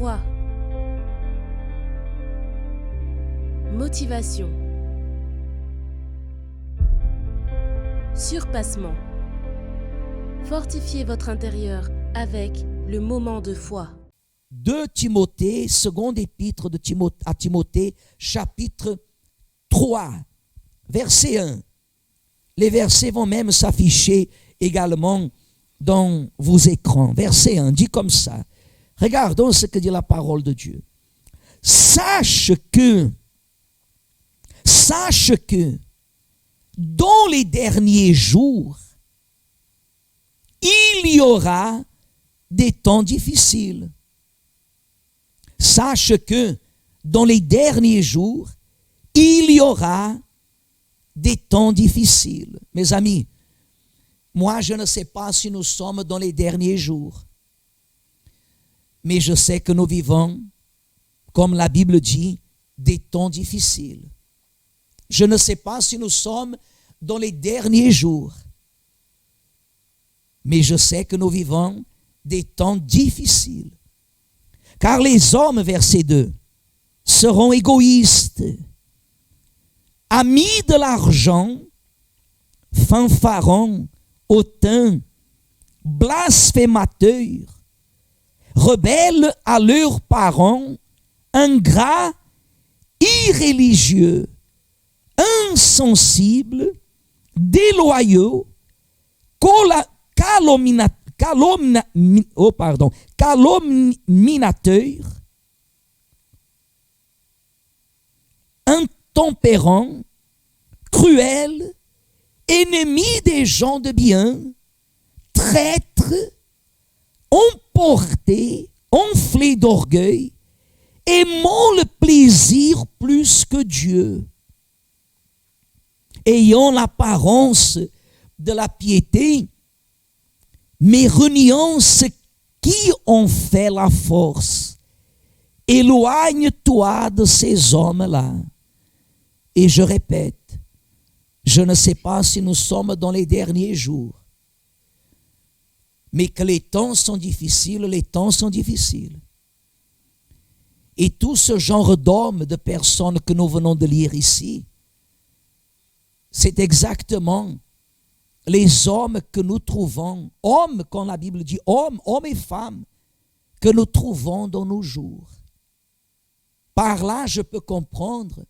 foi, motivation, surpassement. Fortifiez votre intérieur avec le moment de foi. 2 Timothée, seconde épître à Timothée, chapitre 3, verset 1. Les versets vont même s'afficher également dans vos écrans. Verset 1 dit comme ça. Regardons ce que dit la parole de Dieu. Sache que dans les derniers jours, il y aura des temps difficiles. Sache que dans les derniers jours, il y aura des temps difficiles. Mes amis, moi je ne sais pas si nous sommes dans les derniers jours, mais je sais que nous vivons, comme la Bible dit, des temps difficiles. Je ne sais pas si nous sommes dans les derniers jours, mais je sais que nous vivons des temps difficiles. Car les hommes, verset 2, seront égoïstes, amis de l'argent, fanfarons, hautains, blasphémateurs, rebelles à leurs parents, ingrats, irréligieux, insensibles, déloyaux, calomniateurs, intempérants, cruels, ennemis des gens de bien, traîtres, emportés, enflés d'orgueil, aimant le plaisir plus que Dieu, ayant l'apparence de la piété, mais reniant ce qui en fait la force. Éloigne-toi de ces hommes-là. Et je répète, je ne sais pas si nous sommes dans les derniers jours, mais que les temps sont difficiles, les temps sont difficiles. Et tout ce genre d'hommes, de personnes que nous venons de lire ici, c'est exactement les hommes que nous trouvons, hommes, quand la Bible dit hommes et femmes, que nous trouvons dans nos jours. Par là, je peux comprendre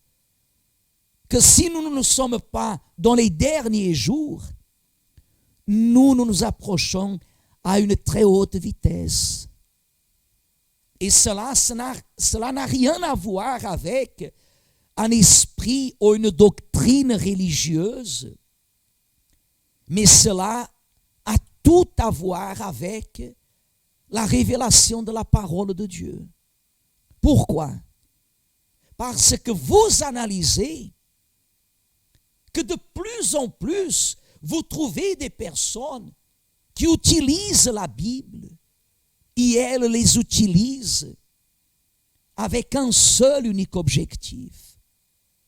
que si nous ne sommes pas dans les derniers jours, nous nous approchons à une très haute vitesse. Et cela n'a rien à voir avec un esprit ou une doctrine religieuse, mais cela a tout à voir avec la révélation de la parole de Dieu. Pourquoi? Parce que vous analysez que de plus en plus, vous trouvez des personnes qui utilisent la Bible et elles les utilisent avec un seul unique objectif.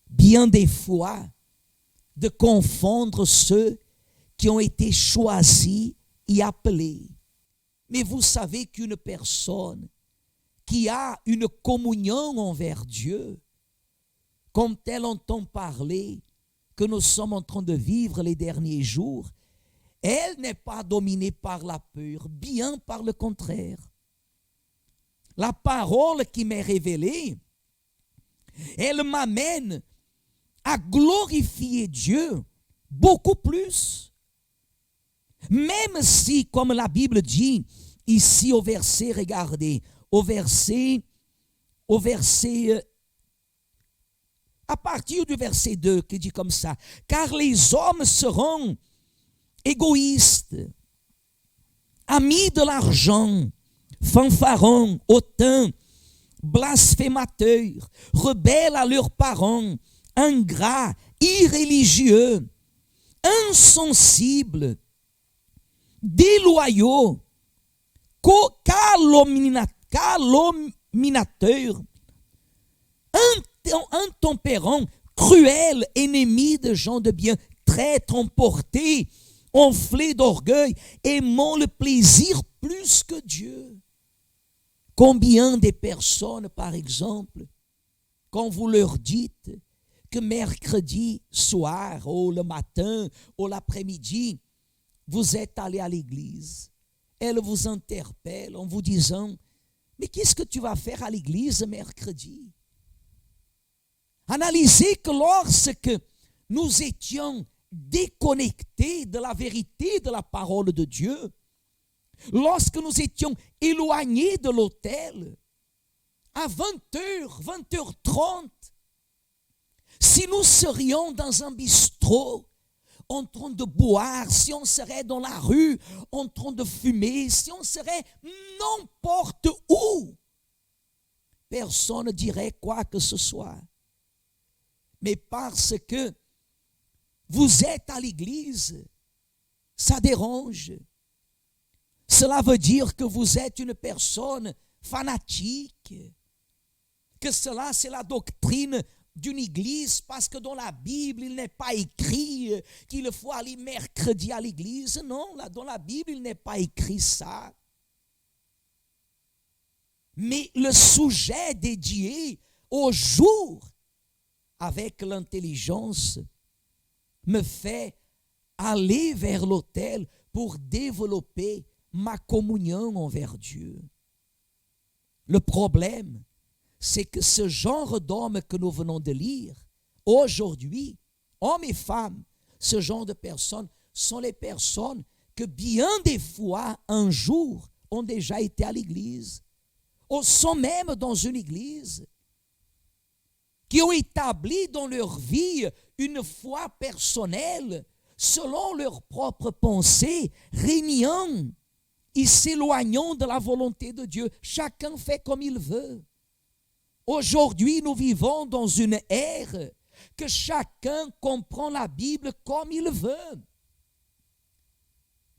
Bien des fois, de confondre ceux qui ont été choisis et appelés. Mais vous savez qu'une personne qui a une communion envers Dieu, comme elle entend parler que nous sommes en train de vivre les derniers jours, elle n'est pas dominée par la peur, bien par le contraire. La parole qui m'est révélée, elle m'amène à glorifier Dieu beaucoup plus. Même si, comme la Bible dit ici au verset, regardez, à partir du verset 2 qui dit comme ça, car les hommes seront égoïstes, amis de l'argent, fanfarons, hautains, blasphémateurs, rebelles à leurs parents, ingrats, irréligieux, insensibles, déloyaux, calomniateurs, intempérants, cruels, ennemis de gens de bien, traîtres, emportés, enflés d'orgueil, aimant le plaisir plus que Dieu. Combien de personnes, par exemple, quand vous leur dites que mercredi soir, ou le matin, ou l'après-midi, vous êtes allé à l'église, elles vous interpellent en vous disant, mais qu'est-ce que tu vas faire à l'église mercredi? Analysez que lorsque nous étions déconnectés de la vérité de la parole de Dieu, lorsque nous étions éloignés de l'autel, à 20h, 20h30, si nous serions dans un bistrot, en train de boire, si on serait dans la rue, en train de fumer, si on serait n'importe où, personne ne dirait quoi que ce soit. Mais parce que vous êtes à l'église, ça dérange. Cela veut dire que vous êtes une personne fanatique, que cela c'est la doctrine d'une église, parce que dans la Bible, il n'est pas écrit qu'il faut aller mercredi à l'église. Non, là, dans la Bible, il n'est pas écrit ça. Mais le sujet dédié au jour avec l'intelligence me fait aller vers l'autel pour développer ma communion envers Dieu. Le problème, c'est que ce genre d'hommes que nous venons de lire, aujourd'hui, hommes et femmes, ce genre de personnes sont les personnes que bien des fois, un jour, ont déjà été à l'église, ou sont même dans une église, qui ont établi dans leur vie une foi personnelle, selon leurs propres pensées, régnant et s'éloignant de la volonté de Dieu. Chacun fait comme il veut. Aujourd'hui, nous vivons dans une ère que chacun comprend la Bible comme il veut.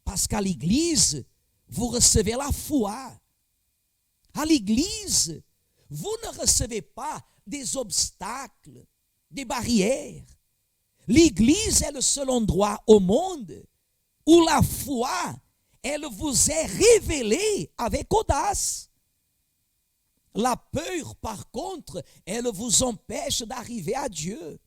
Parce qu'à l'église, vous recevez la foi. À l'église, vous ne recevez pas des obstacles, des barrières. L'église est le seul endroit au monde où la foi, elle vous est révélée avec audace. La peur, par contre, elle vous empêche d'arriver à Dieu.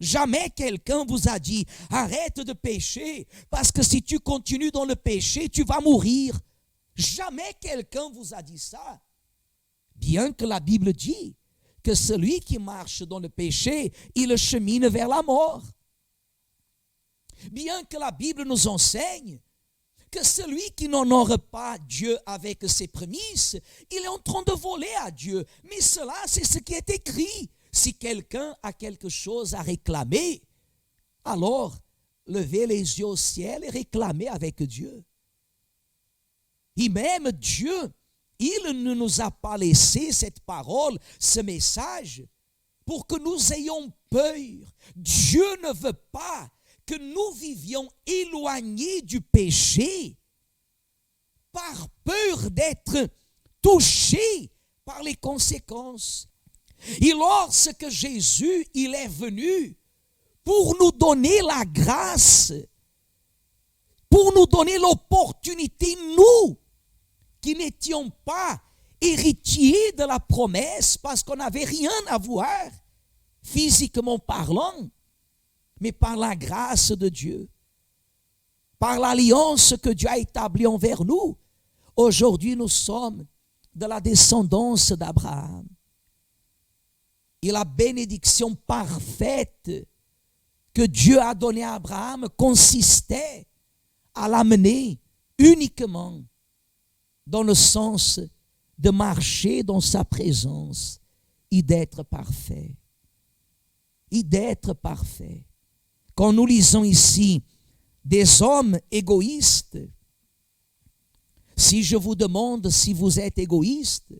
Jamais quelqu'un vous a dit, arrête de pécher, parce que si tu continues dans le péché, tu vas mourir. Jamais quelqu'un vous a dit ça. Bien que la Bible dit que celui qui marche dans le péché, il chemine vers la mort. Bien que la Bible nous enseigne que celui qui n'honore pas Dieu avec ses prémices, il est en train de voler à Dieu. Mais cela, c'est ce qui est écrit. Si quelqu'un a quelque chose à réclamer, alors levez les yeux au ciel et réclamez avec Dieu. Et même Dieu, il ne nous a pas laissé cette parole, ce message, pour que nous ayons peur. Dieu ne veut pas que nous vivions éloignés du péché par peur d'être touchés par les conséquences. Et lorsque Jésus, il est venu pour nous donner la grâce, pour nous donner l'opportunité, nous, qui n'étions pas héritiers de la promesse, parce qu'on n'avait rien à voir, physiquement parlant, mais par la grâce de Dieu, par l'alliance que Dieu a établie envers nous. Aujourd'hui, nous sommes de la descendance d'Abraham. Et la bénédiction parfaite que Dieu a donnée à Abraham consistait à l'amener uniquement dans le sens de marcher dans sa présence et d'être parfait. Et d'être parfait. Quand nous lisons ici des hommes égoïstes, si je vous demande si vous êtes égoïste,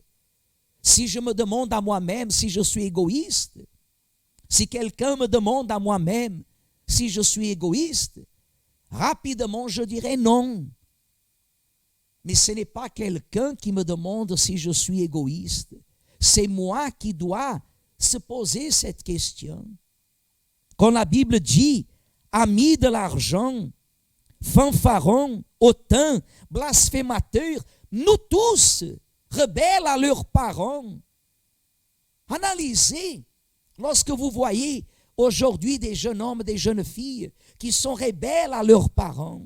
si je me demande à moi-même si je suis égoïste, si quelqu'un me demande à moi-même si je suis égoïste, rapidement je dirais non. Mais ce n'est pas quelqu'un qui me demande si je suis égoïste. C'est moi qui dois se poser cette question. Quand la Bible dit amis de l'argent, fanfarons, hautains, blasphémateurs, nous tous, rebelles à leurs parents. Analysez, lorsque vous voyez aujourd'hui des jeunes hommes, des jeunes filles qui sont rebelles à leurs parents,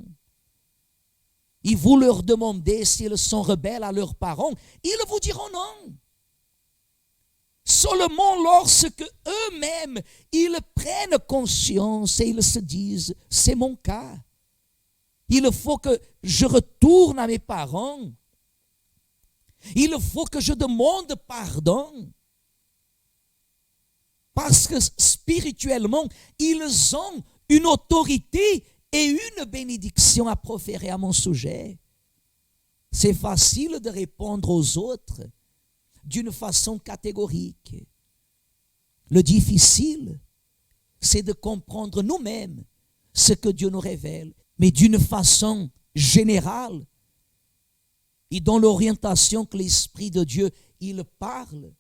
et vous leur demandez s'ils sont rebelles à leurs parents, ils vous diront non. Seulement lorsque eux-mêmes, ils prennent conscience et ils se disent, c'est mon cas. Il faut que je retourne à mes parents. Il faut que je demande pardon. Parce que spirituellement, ils ont une autorité et une bénédiction à proférer à mon sujet. C'est facile de répondre aux autres d'une façon catégorique. Le difficile, c'est de comprendre nous-mêmes ce que Dieu nous révèle, mais d'une façon générale et dans l'orientation que l'Esprit de Dieu, il parle.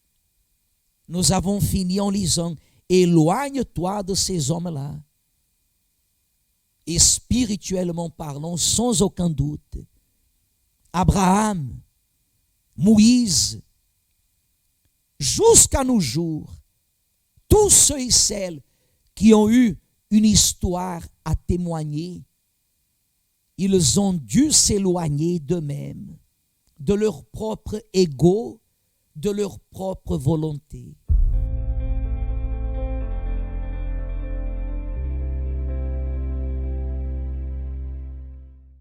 Nous avons fini en lisant « Éloigne-toi de ces hommes-là ». Et spirituellement parlant, sans aucun doute, Abraham, Moïse, jusqu'à nos jours, tous ceux et celles qui ont eu une histoire à témoigner, ils ont dû s'éloigner d'eux-mêmes, de leur propre ego, de leur propre volonté.